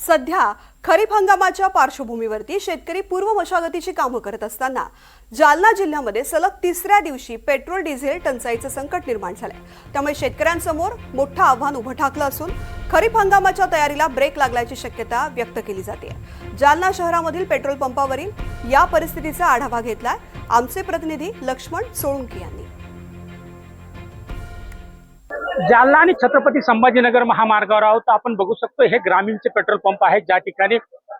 सध्या खरीप हंगामाच्या पार्श्वभूमीवरती शेतकरी पूर्व मशागतीची कामं करत असताना जालना जिल्ह्यामध्ये सलग तिसऱ्या दिवशी पेट्रोल डिझेल टंचाईचं संकट निर्माण झालंय। त्यामुळे शेतकऱ्यांसमोर मोठं आव्हान उभं ठाकलं असून खरीप हंगामाच्या तयारीला ब्रेक लागण्याची शक्यता व्यक्त केली जाते। जालना शहरामधील पेट्रोल पंपावरील या परिस्थितीचा आढावा घेतलाय आमचे प्रतिनिधी लक्ष्मण सोळुंके यांनी। जालना आणि छत्रपती संभाजीनगर महामार्गावर आहोत। आपण बघू शकतो हे ग्रामीणचे पेट्रोल पंप आहेत ज्या ठिकाणी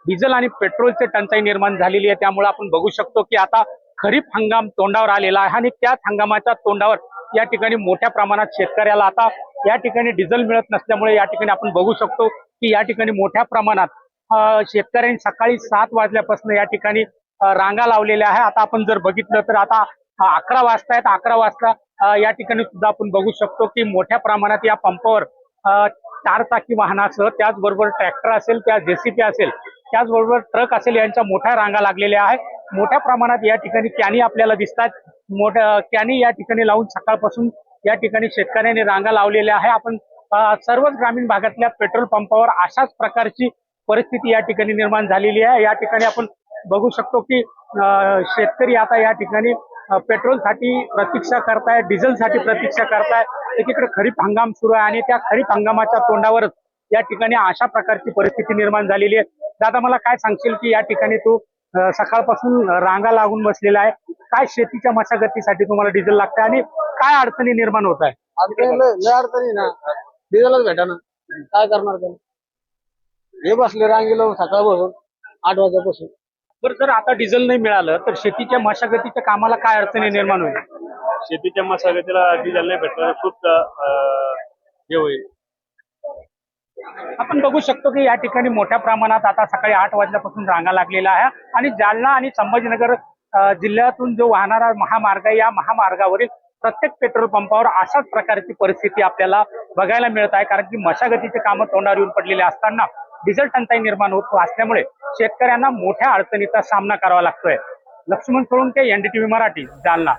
डिझेल आणि पेट्रोलचे टंचाई निर्माण झालेली आहे। त्यामुळे आपण बघू शकतो की आता खरीप हंगाम तोंडावर आलेला आहे आणि त्याच हंगामाच्या तोंडावर या ठिकाणी मोठ्या प्रमाणात शेतकऱ्याला आता या ठिकाणी डिझेल मिळत नसल्यामुळे या ठिकाणी आपण बघू शकतो की या ठिकाणी मोठ्या प्रमाणात शेतकऱ्यांनी सकाळी 7 वाजल्यापासून या ठिकाणी रांगा लावलेल्या आहे। आता आपण जर बघितलं तर आता 11 वाजता आहेत। 11 वाजता या ठिकाणी सुद्धा आपण बघू शकतो की मोठ्या प्रमाणात या पंपावर 4 चाकी वाहनासह त्याचबरोबर ट्रॅक्टर असेल, त्या जेसीबी असेल, त्याचबरोबर ट्रक असेल यांच्या मोठ्या रांगा लागलेल्या आहेत। मोठ्या प्रमाणात या ठिकाणी कॅनी आपल्याला दिसतात। मोठ्या कॅनी या ठिकाणी लावून सकाळपासून या ठिकाणी शेतकऱ्यांनी रांगा लावलेल्या आहे। आपण सर्वच ग्रामीण भागातल्या पेट्रोल पंपावर अशाच प्रकारची परिस्थिती या ठिकाणी निर्माण झालेली आहे। या ठिकाणी आपण बघू शकतो की शेतकरी आता या ठिकाणी पेट्रोलसाठी प्रतीक्षा करताय, डिझेलसाठी प्रतीक्षा करताय। एकीकडे खरीप हंगाम सुरू आहे आणि त्या खरीप हंगामाच्या तोंडावरच या ठिकाणी अशा प्रकारची परिस्थिती निर्माण झालेली आहे। दादा, मला काय सांगशील की या ठिकाणी तू सकाळपासून रांगा लागून बसलेला आहे, काय शेतीच्या मशागतीसाठी तुम्हाला डिझेल लागतं आणि काय अडचणी निर्माण होत आहे? अडचणी ना, डिझेलच भेटाना, काय करणार त्याला? हे बसले रांगेला सकाळपासून 8 वाजल्यापासून। बरं, जर आता डिझेल नाही मिळालं तर शेतीच्या मशागतीच्या कामाला काय अडचणी निर्माण होईल? शेतीच्या मशागतीला डिझेल नाही भेटलं खूप हे होईल। आपण बघू शकतो की या ठिकाणी मोठ्या प्रमाणात आता सकाळी 8 वाजल्यापासून रांगा लागलेल्या आहे आणि जालना आणि संभाजीनगर जिल्ह्यातून जो वाहणारा महामार्ग आहे या महामार्गावरील प्रत्येक पेट्रोल पंपावर अशाच प्रकारची परिस्थिती आपल्याला बघायला मिळत आहे। कारण की मशागतीचे कामं तोंडावर येऊन पडलेले असताना डिझेल टंचाई निर्माण होत असल्यामुळे शेतकऱ्यांना मोठ्या अडचणीचा सामना करावा लागतोय। लक्ष्मण सोळुंके, NDTV मराठी, जालना।